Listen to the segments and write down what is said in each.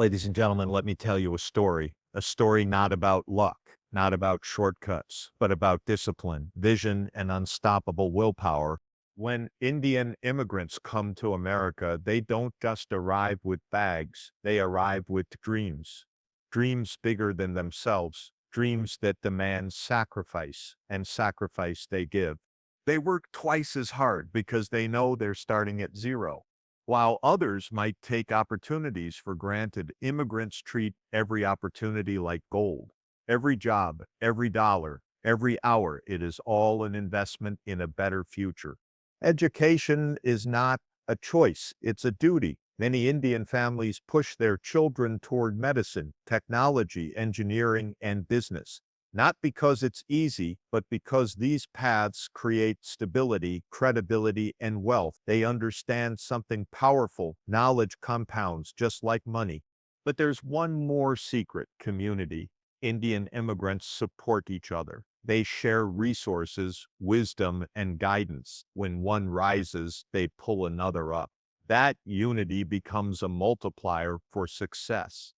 Ladies and gentlemen, let me tell you a story not about luck, not about shortcuts, but about discipline, vision, and unstoppable willpower. When Indian immigrants come to America, they don't just arrive with bags, they arrive with dreams. Dreams bigger than themselves, dreams that demand sacrifice, and sacrifice they give. They work twice as hard because they know they're starting at zero. While others might take opportunities for granted, immigrants treat every opportunity like gold. Every job, every dollar, every hour, it is all an investment in a better future. Education is not a choice, it's a duty. Many Indian families push their children toward medicine, technology, engineering, and business. Not because it's easy, but because these paths create stability, credibility, and wealth. They understand something powerful. Knowledge compounds just like money. But there's one more secret: community. Indian immigrants support each other. They share resources, wisdom, and guidance. When one rises, they pull another up. That unity becomes a multiplier for success.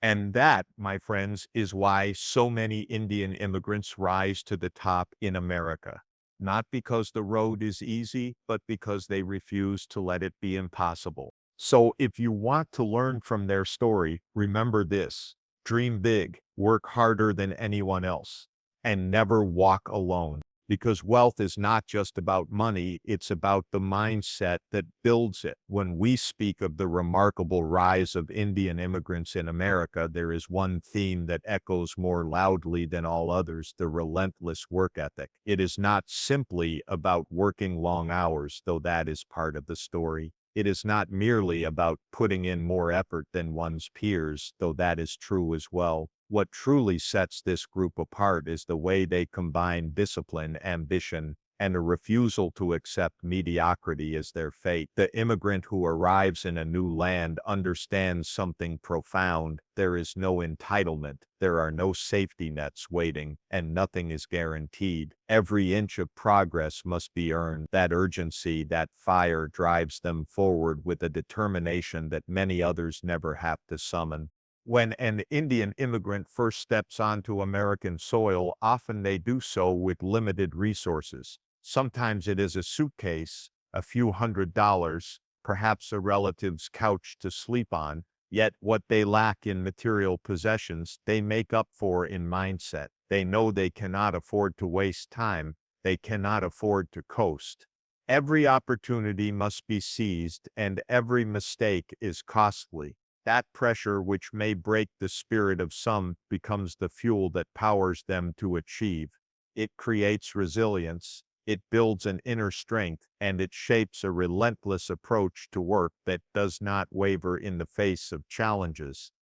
And that, my friends, is why so many Indian immigrants rise to the top in America. Not because the road is easy, but because they refuse to let it be impossible. So if you want to learn from their story, remember this: dream big, work harder than anyone else, and never walk alone. Because wealth is not just about money, it's about the mindset that builds it. When we speak of the remarkable rise of Indian immigrants in America, there is one theme that echoes more loudly than all others: the relentless work ethic. It is not simply about working long hours, though that is part of the story. It is not merely about putting in more effort than one's peers, though that is true as well. What truly sets this group apart is the way they combine discipline, ambition, and a refusal to accept mediocrity as their fate. The immigrant who arrives in a new land understands something profound: there is no entitlement, there are no safety nets waiting, and nothing is guaranteed. Every inch of progress must be earned. That urgency, that fire drives them forward with a determination that many others never have to summon. When an Indian immigrant first steps onto American soil, often they do so with limited resources. Sometimes it is a suitcase, a few $100s, perhaps a relative's couch to sleep on. Yet what they lack in material possessions, they make up for in mindset. They know they cannot afford to waste time. They cannot afford to coast. Every opportunity must be seized, and every mistake is costly. That pressure, which may break the spirit of some, becomes the fuel that powers them to achieve. It creates resilience, it builds an inner strength, and it shapes a relentless approach to work that does not waver in the face of challenges.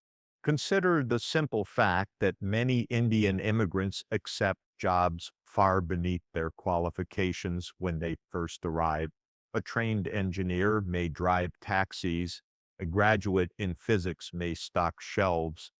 Consider the simple fact that many Indian immigrants accept jobs far beneath their qualifications when they first arrive. A trained engineer may drive taxis, a graduate in physics may stock shelves,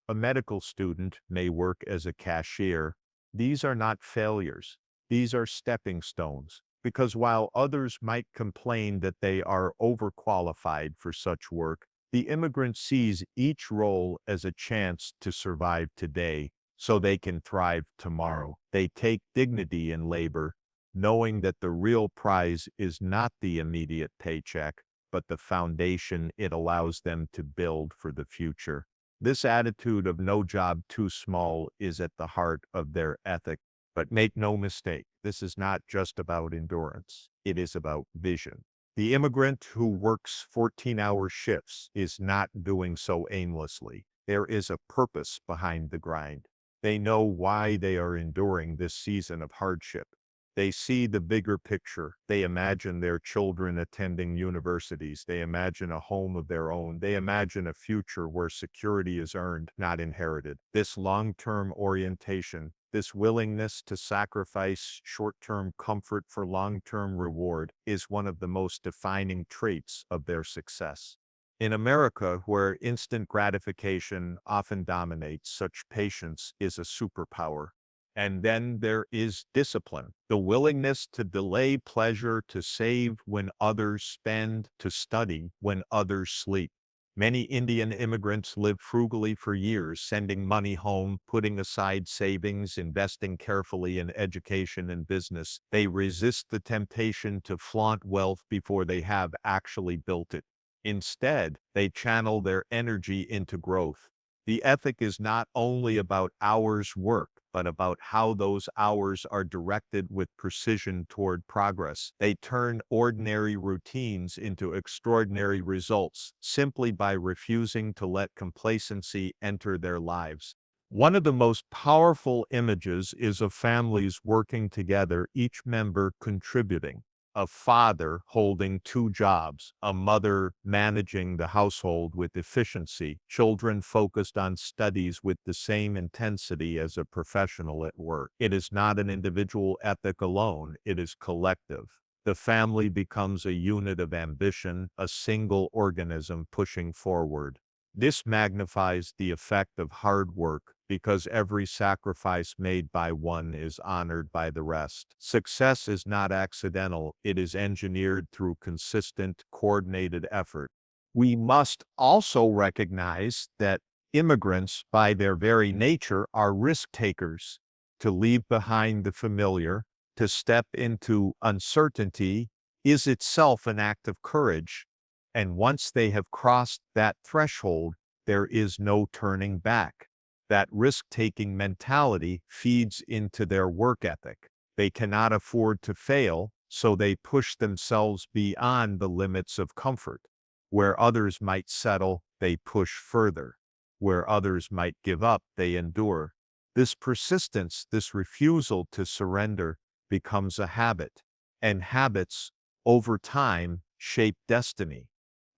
a medical student may work as a cashier. These are not failures. These are stepping stones. Because while others might complain that they are overqualified for such work, the immigrant sees each role as a chance to survive today so they can thrive tomorrow. They take dignity in labor, knowing that the real prize is not the immediate paycheck, but the foundation it allows them to build for the future. This attitude of no job too small is at the heart of their ethic. But make no mistake, this is not just about endurance. It is about vision. The immigrant who works 14-hour shifts is not doing so aimlessly. There is a purpose behind the grind. They know why they are enduring this season of hardship. They see the bigger picture. They imagine their children attending universities. They imagine a home of their own. They imagine a future where security is earned, not inherited. This long-term orientation, this willingness to sacrifice short-term comfort for long-term reward, is one of the most defining traits of their success. In America, where instant gratification often dominates, such patience is a superpower. And then there is discipline, the willingness to delay pleasure, to save when others spend, to study when others sleep. Many Indian immigrants lived frugally for years, sending money home, putting aside savings, investing carefully in education and business. They resist the temptation to flaunt wealth before they have actually built it. Instead, they channel their energy into growth. The ethic is not only about hours worked, but about how those hours are directed with precision toward progress. They turn ordinary routines into extraordinary results simply by refusing to let complacency enter their lives. One of the most powerful images is of families working together, each member contributing. A father holding two jobs, a mother managing the household with efficiency, children focused on studies with the same intensity as a professional at work. It is not an individual ethic alone, it is collective. The family becomes a unit of ambition, a single organism pushing forward. This magnifies the effect of hard work because every sacrifice made by one is honored by the rest. Success is not accidental, it is engineered through consistent, coordinated effort. We must also recognize that immigrants, by their very nature, are risk takers. To leave behind the familiar, to step into uncertainty, is itself an act of courage. And once they have crossed that threshold, there is no turning back. That risk-taking mentality feeds into their work ethic. They cannot afford to fail, so they push themselves beyond the limits of comfort. Where others might settle, they push further. Where others might give up, they endure. This persistence, this refusal to surrender, becomes a habit. And habits, over time, shape destiny.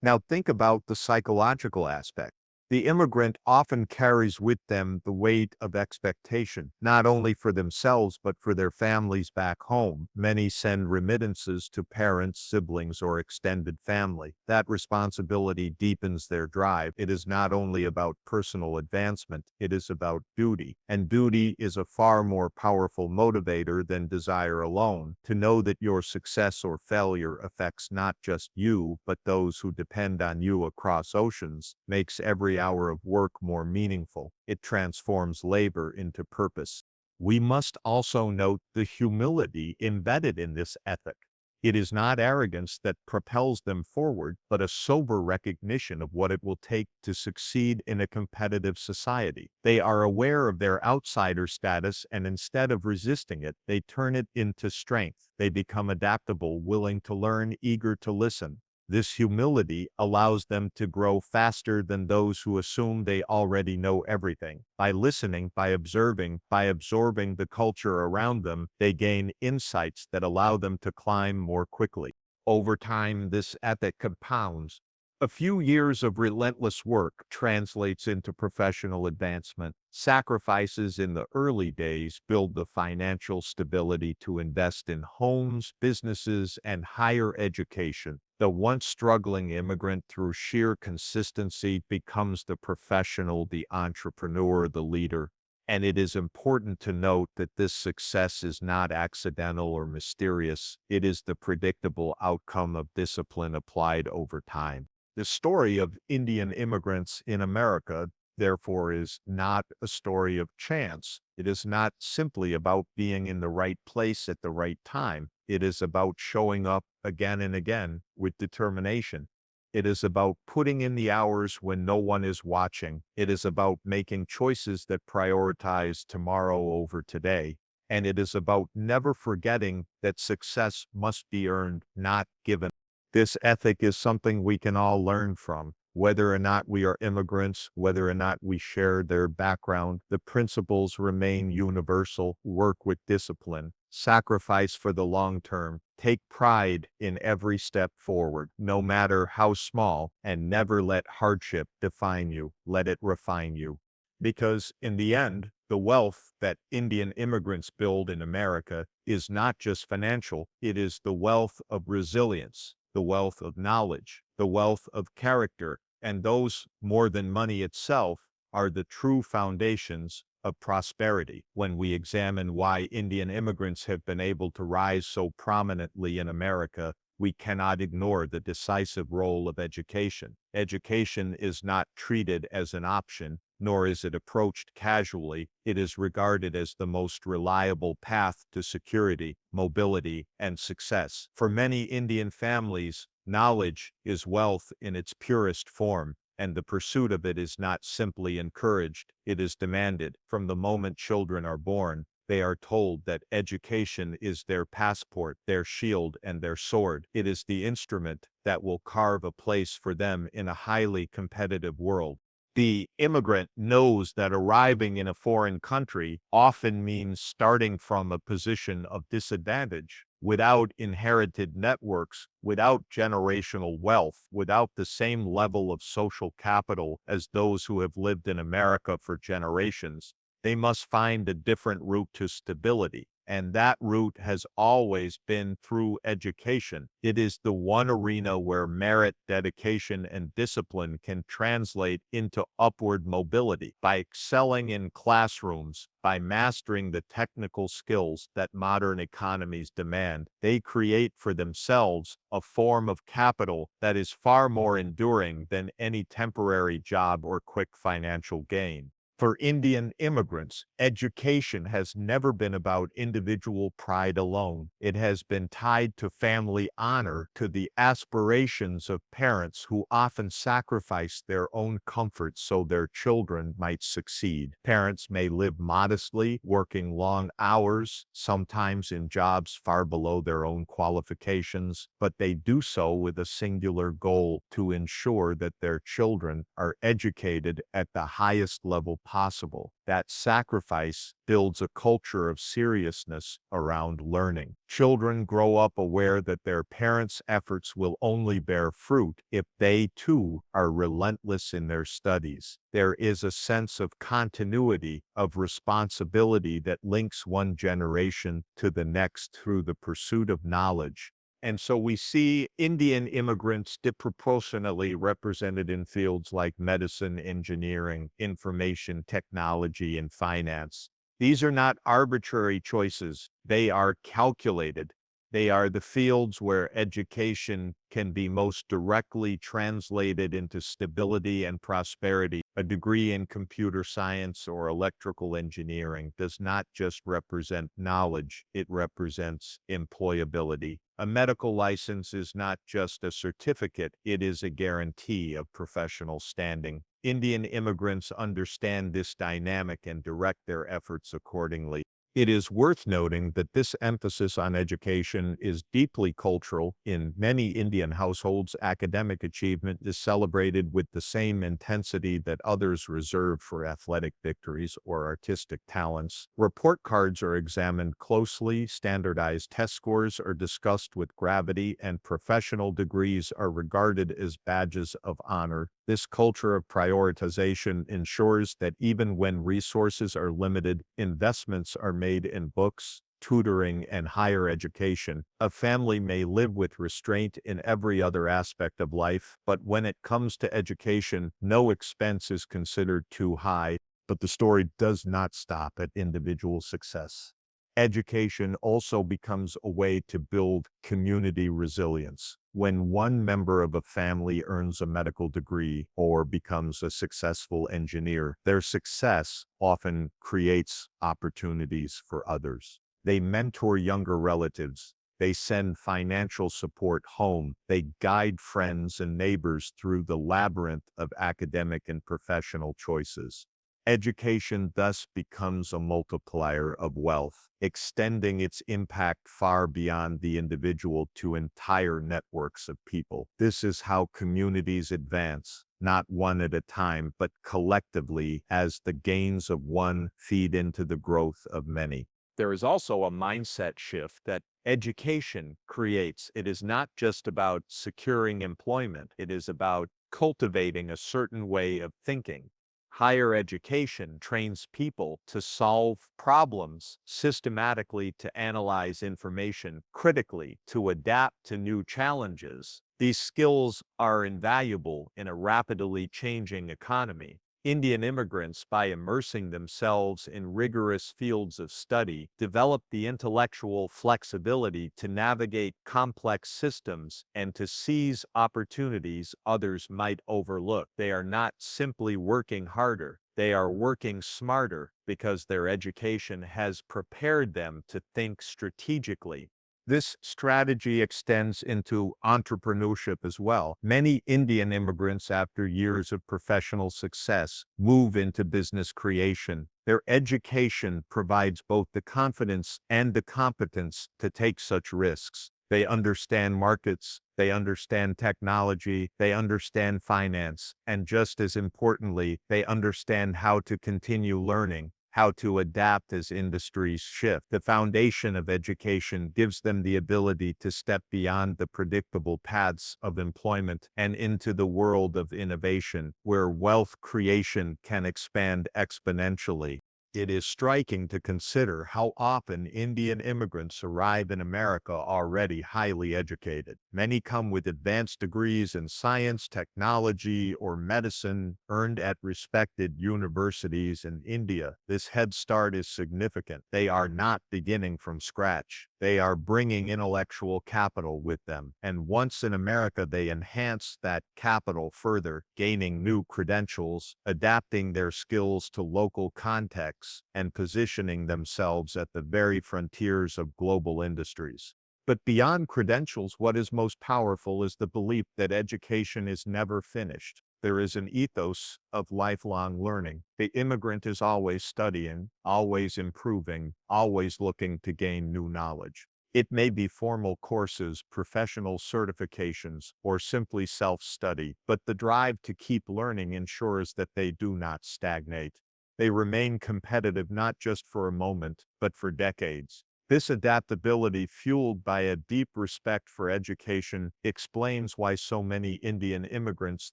Now think about the psychological aspect. The immigrant often carries with them the weight of expectation, not only for themselves but for their families back home. Many send remittances to parents, siblings, or extended family. That responsibility deepens their drive. It is not only about personal advancement, it is about duty. And duty is a far more powerful motivator than desire alone. To know that your success or failure affects not just you, but those who depend on you across oceans, makes every hour of work more meaningful. It transforms labor into purpose. We must also note the humility embedded in this ethic. It is not arrogance that propels them forward, but a sober recognition of what it will take to succeed in a competitive society. They are aware of their outsider status, and instead of resisting it, they turn it into strength. They become adaptable, willing to learn, eager to listen. This humility allows them to grow faster than those who assume they already know everything. By listening, by observing, by absorbing the culture around them, they gain insights that allow them to climb more quickly. Over time, this ethic compounds. A few years of relentless work translates into professional advancement. Sacrifices in the early days build the financial stability to invest in homes, businesses, and higher education. The once struggling immigrant, through sheer consistency, becomes the professional, the entrepreneur, the leader. And it is important to note that this success is not accidental or mysterious. It is the predictable outcome of discipline applied over time. The story of Indian immigrants in America, therefore, is not a story of chance. It is not simply about being in the right place at the right time. It is about showing up again and again with determination. It is about putting in the hours when no one is watching. It is about making choices that prioritize tomorrow over today. And it is about never forgetting that success must be earned, not given. This ethic is something we can all learn from. Whether or not we are immigrants, whether or not we share their background, the principles remain universal. Work with discipline, sacrifice for the long term, take pride in every step forward, no matter how small, and never let hardship define you. Let it refine you. Because in the end, the wealth that Indian immigrants build in America is not just financial, it is the wealth of resilience, the wealth of knowledge, the wealth of character, and those, more than money itself, are the true foundations of prosperity. When we examine why Indian immigrants have been able to rise so prominently in America, we cannot ignore the decisive role of education. Education is not treated as an option, nor is it approached casually. It is regarded as the most reliable path to security, mobility, and success. For many Indian families, knowledge is wealth in its purest form, and the pursuit of it is not simply encouraged, it is demanded. From the moment children are born, they are told that education is their passport, their shield, and their sword. It is the instrument that will carve a place for them in a highly competitive world. The immigrant knows that arriving in a foreign country often means starting from a position of disadvantage. Without inherited networks, without generational wealth, without the same level of social capital as those who have lived in America for generations, they must find a different route to stability. And that route has always been through education. It is the one arena where merit, dedication, and discipline can translate into upward mobility. By excelling in classrooms, by mastering the technical skills that modern economies demand, they create for themselves a form of capital that is far more enduring than any temporary job or quick financial gain. For Indian immigrants, education has never been about individual pride alone. It has been tied to family honor, to the aspirations of parents who often sacrifice their own comfort so their children might succeed. Parents may live modestly, working long hours, sometimes in jobs far below their own qualifications, but they do so with a singular goal: to ensure that their children are educated at the highest level possible. That sacrifice builds a culture of seriousness around learning. Children grow up aware that their parents' efforts will only bear fruit if they too are relentless in their studies. There is a sense of continuity, of responsibility that links one generation to the next through the pursuit of knowledge. And so we see Indian immigrants disproportionately represented in fields like medicine, engineering, information technology, and finance. These are not arbitrary choices. They are calculated. They are the fields where education can be most directly translated into stability and prosperity. A degree in computer science or electrical engineering does not just represent knowledge, it represents employability. A medical license is not just a certificate, it is a guarantee of professional standing. Indian immigrants understand this dynamic and direct their efforts accordingly. It is worth noting that this emphasis on education is deeply cultural. In many Indian households, academic achievement is celebrated with the same intensity that others reserve for athletic victories or artistic talents. Report cards are examined closely, standardized test scores are discussed with gravity, and professional degrees are regarded as badges of honor. This culture of prioritization ensures that even when resources are limited, investments are made in books, tutoring, and higher education. A family may live with restraint in every other aspect of life, but when it comes to education, no expense is considered too high. But the story does not stop at individual success. Education also becomes a way to build community resilience. When one member of a family earns a medical degree or becomes a successful engineer, their success often creates opportunities for others. They mentor younger relatives. They send financial support home. They guide friends and neighbors through the labyrinth of academic and professional choices. Education thus becomes a multiplier of wealth, extending its impact far beyond the individual to entire networks of people. This is how communities advance, not one at a time, but collectively, as the gains of one feed into the growth of many. There is also a mindset shift that education creates. It is not just about securing employment, it is about cultivating a certain way of thinking. Higher education trains people to solve problems systematically, to analyze information critically, to adapt to new challenges. These skills are invaluable in a rapidly changing economy. Indian immigrants, by immersing themselves in rigorous fields of study, develop the intellectual flexibility to navigate complex systems and to seize opportunities others might overlook. They are not simply working harder, they are working smarter because their education has prepared them to think strategically. This strategy extends into entrepreneurship as well. Many Indian immigrants, after years of professional success, move into business creation. Their education provides both the confidence and the competence to take such risks. They understand markets, they understand technology, they understand finance, and just as importantly, they understand how to continue learning, how to adapt as industries shift. The foundation of education gives them the ability to step beyond the predictable paths of employment and into the world of innovation, where wealth creation can expand exponentially. It is striking to consider how often Indian immigrants arrive in America already highly educated. Many come with advanced degrees in science, technology, or medicine earned at respected universities in India. This head start is significant. They are not beginning from scratch. They are bringing intellectual capital with them, and once in America, they enhance that capital further, gaining new credentials, adapting their skills to local contexts, and positioning themselves at the very frontiers of global industries. But beyond credentials, what is most powerful is the belief that education is never finished. There is an ethos of lifelong learning. The immigrant is always studying, always improving, always looking to gain new knowledge. It may be formal courses, professional certifications, or simply self-study, but the drive to keep learning ensures that they do not stagnate. They remain competitive not just for a moment, but for decades. This adaptability, fueled by a deep respect for education, explains why so many Indian immigrants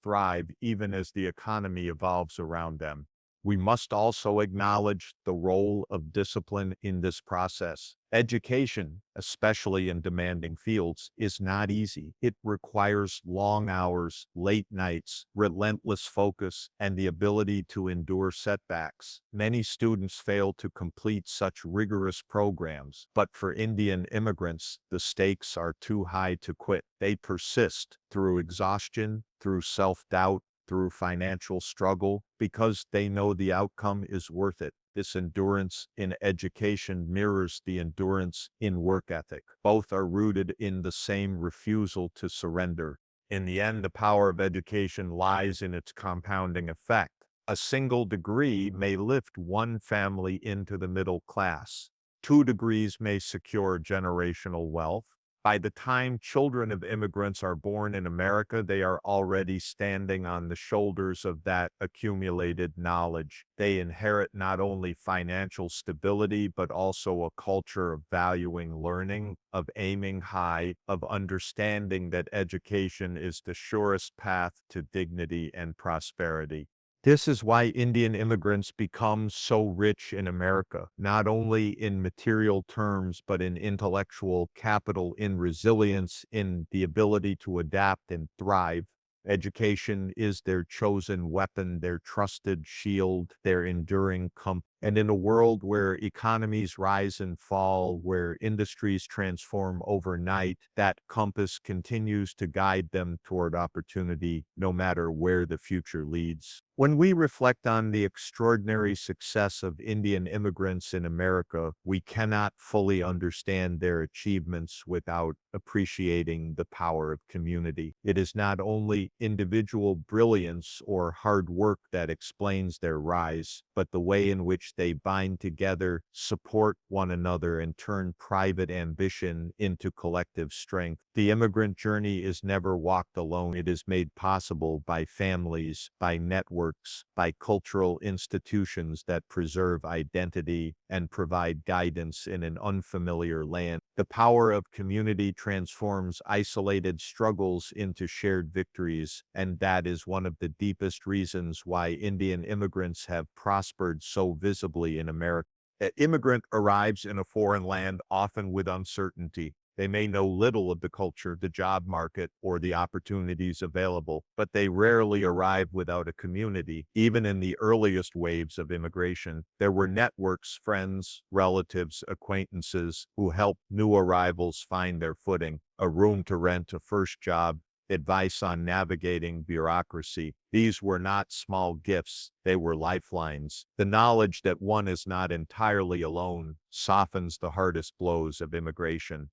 thrive even as the economy evolves around them. We must also acknowledge the role of discipline in this process. Education, especially in demanding fields, is not easy. It requires long hours, late nights, relentless focus, and the ability to endure setbacks. Many students fail to complete such rigorous programs, but for Indian immigrants, the stakes are too high to quit. They persist through exhaustion, through self-doubt, through financial struggle, because they know the outcome is worth it. This endurance in education mirrors the endurance in work ethic. Both are rooted in the same refusal to surrender. In the end, the power of education lies in its compounding effect. A single degree may lift one family into the middle class. 2 degrees may secure generational wealth. By the time children of immigrants are born in America, they are already standing on the shoulders of that accumulated knowledge. They inherit not only financial stability, but also a culture of valuing learning, of aiming high, of understanding that education is the surest path to dignity and prosperity. This is why Indian immigrants become so rich in America, not only in material terms, but in intellectual capital, in resilience, in the ability to adapt and thrive. Education is their chosen weapon, their trusted shield, their enduring compass. And in a world where economies rise and fall, where industries transform overnight, that compass continues to guide them toward opportunity, no matter where the future leads. When we reflect on the extraordinary success of Indian immigrants in America, we cannot fully understand their achievements without appreciating the power of community. It is not only individual brilliance or hard work that explains their rise, but the way in which they bind together, support one another, and turn private ambition into collective strength. The immigrant journey is never walked alone. It is made possible by families, by networks, by cultural institutions that preserve identity and provide guidance in an unfamiliar land. The power of community transforms isolated struggles into shared victories, and that is one of the deepest reasons why Indian immigrants have prospered so visibly in America. An immigrant arrives in a foreign land often with uncertainty. They may know little of the culture, the job market, or the opportunities available, but they rarely arrive without a community. Even in the earliest waves of immigration, there were networks, friends, relatives, acquaintances who helped new arrivals find their footing, a room to rent, a first job, advice on navigating bureaucracy. These were not small gifts, they were lifelines. The knowledge that one is not entirely alone softens the hardest blows of immigration.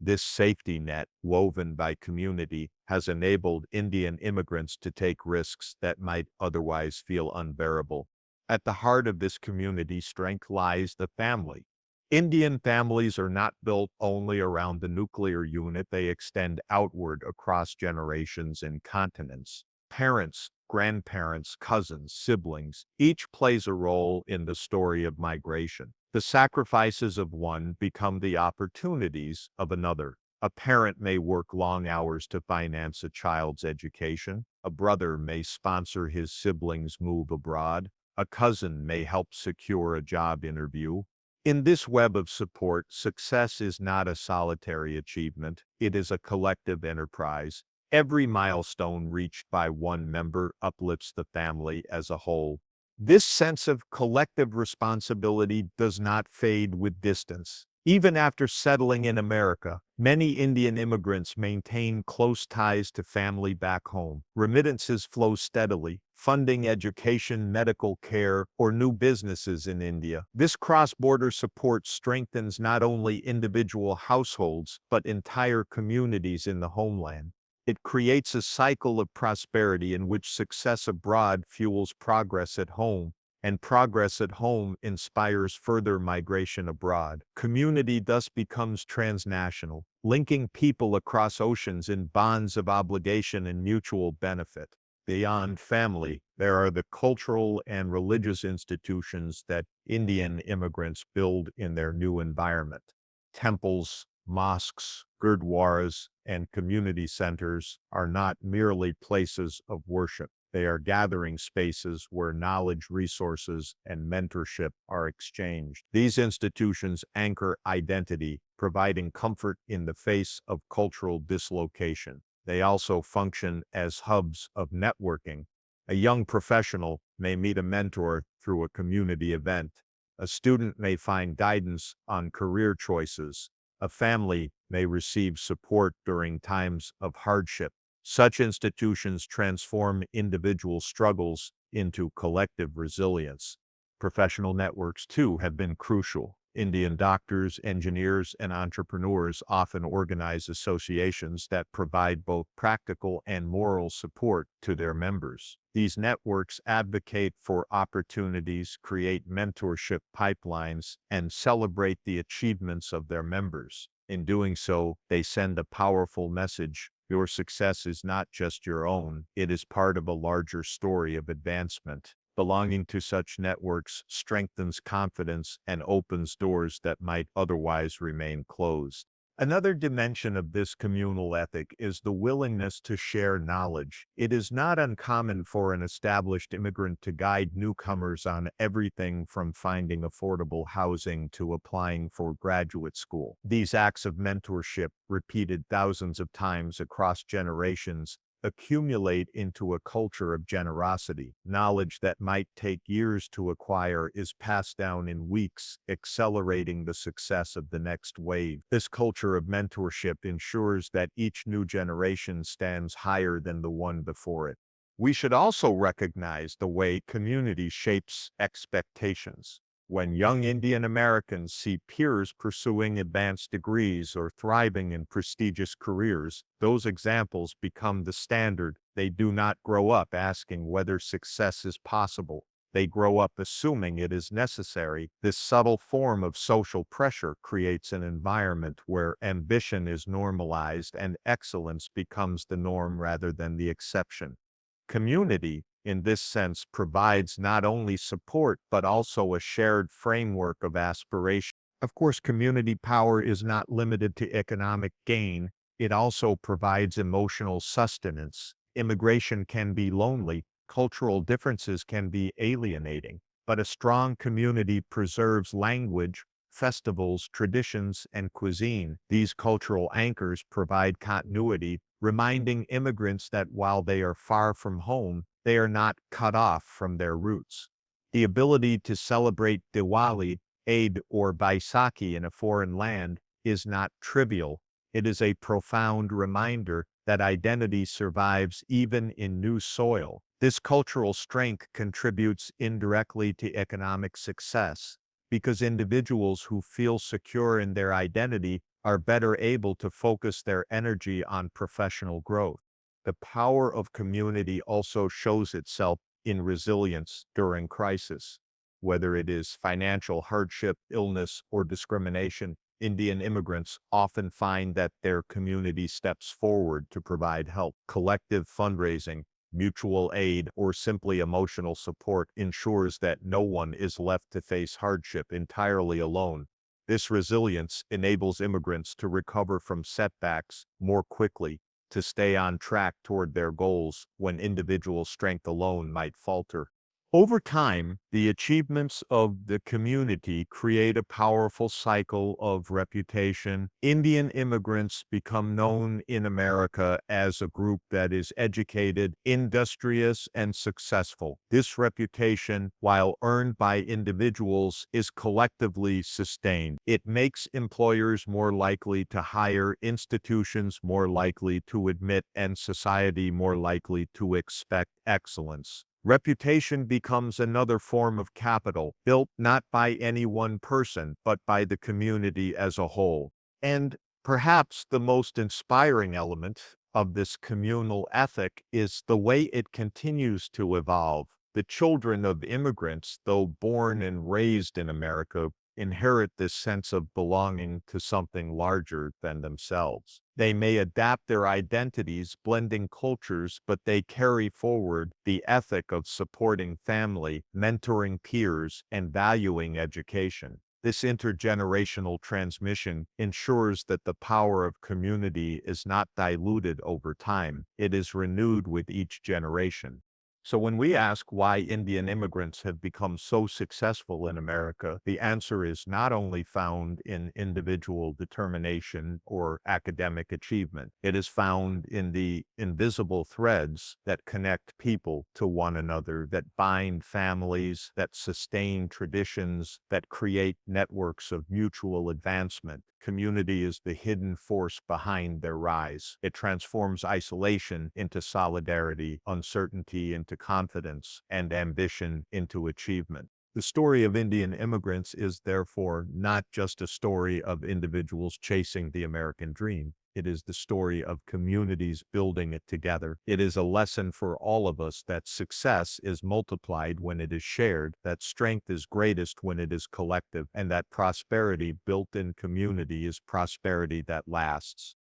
This safety net, woven by community, has enabled Indian immigrants to take risks that might otherwise feel unbearable. At the heart of this community strength lies the family. Indian families are not built only around the nuclear unit, they extend outward across generations and continents. Parents, grandparents, cousins, siblings, each plays a role in the story of migration. The sacrifices of one become the opportunities of another. A parent may work long hours to finance a child's education. A brother may sponsor his siblings' move abroad. A cousin may help secure a job interview. In this web of support, success is not a solitary achievement, it is a collective enterprise. Every milestone reached by one member uplifts the family as a whole. This sense of collective responsibility does not fade with distance. Even after settling in America, many Indian immigrants maintain close ties to family back home. Remittances flow steadily, funding education, medical care, or new businesses in India. This cross-border support strengthens not only individual households, but entire communities in the homeland. It creates a cycle of prosperity in which success abroad fuels progress at home, and progress at home inspires further migration abroad. Community thus becomes transnational, linking people across oceans in bonds of obligation and mutual benefit. Beyond family, there are the cultural and religious institutions that Indian immigrants build in their new environment. Temples, mosques, gurdwaras, and community centers are not merely places of worship. They are gathering spaces where knowledge, resources, and mentorship are exchanged. These institutions anchor identity, providing comfort in the face of cultural dislocation. They also function as hubs of networking. A young professional may meet a mentor through a community event. A student may find guidance on career choices. A family may receive support during times of hardship. Such institutions transform individual struggles into collective resilience. Professional networks, too, have been crucial. Indian doctors, engineers, and entrepreneurs often organize associations that provide both practical and moral support to their members. These networks advocate for opportunities, create mentorship pipelines, and celebrate the achievements of their members. In doing so, they send a powerful message. Your success is not just your own, it is part of a larger story of advancement. Belonging to such networks strengthens confidence and opens doors that might otherwise remain closed. Another dimension of this communal ethic is the willingness to share knowledge. It is not uncommon for an established immigrant to guide newcomers on everything from finding affordable housing to applying for graduate school. These acts of mentorship, repeated thousands of times across generations, accumulate into a culture of generosity. Knowledge that might take years to acquire is passed down in weeks, accelerating the success of the next wave. This culture of mentorship ensures that each new generation stands higher than the one before it. We should also recognize the way community shapes expectations. When young Indian Americans see peers pursuing advanced degrees or thriving in prestigious careers, those examples become the standard. They do not grow up asking whether success is possible. They grow up assuming it is necessary. This subtle form of social pressure creates an environment where ambition is normalized and excellence becomes the norm rather than the exception. Community, in this sense, provides not only support but also a shared framework of aspiration. Of course, community power is not limited to economic gain. It also provides emotional sustenance. Immigration can be lonely, cultural differences can be alienating, but a strong community preserves language, festivals, traditions, and cuisine. These cultural anchors provide continuity, reminding immigrants that while they are far from home, they are not cut off from their roots. The ability to celebrate Diwali, Eid, or Baisakhi in a foreign land is not trivial. It is a profound reminder that identity survives even in new soil. This cultural strength contributes indirectly to economic success because individuals who feel secure in their identity are better able to focus their energy on professional growth. The power of community also shows itself in resilience during crisis. Whether it is financial hardship, illness, or discrimination, Indian immigrants often find that their community steps forward to provide help. Collective fundraising, mutual aid, or simply emotional support ensures that no one is left to face hardship entirely alone. This resilience enables immigrants to recover from setbacks more quickly, to stay on track toward their goals when individual strength alone might falter. Over time, the achievements of the community create a powerful cycle of reputation. Indian immigrants become known in America as a group that is educated, industrious, and successful. This reputation, while earned by individuals, is collectively sustained. It makes employers more likely to hire, institutions more likely to admit, and society more likely to expect excellence. Reputation becomes another form of capital, built not by any one person, but by the community as a whole. And perhaps the most inspiring element of this communal ethic is the way it continues to evolve. The children of immigrants, though born and raised in America, inherit this sense of belonging to something larger than themselves. They may adapt their identities, blending cultures, but they carry forward the ethic of supporting family, mentoring peers, and valuing education. This intergenerational transmission ensures that the power of community is not diluted over time. It is renewed with each generation. So when we ask why Indian immigrants have become so successful in America, the answer is not only found in individual determination or academic achievement. It is found in the invisible threads that connect people to one another, that bind families, that sustain traditions, that create networks of mutual advancement. Community is the hidden force behind their rise. It transforms isolation into solidarity, uncertainty into confidence, and ambition into achievement. The story of Indian immigrants is therefore not just a story of individuals chasing the American dream. It is the story of communities building it together. It is a lesson for all of us that success is multiplied when it is shared, that strength is greatest when it is collective, and that prosperity built in community is prosperity that lasts.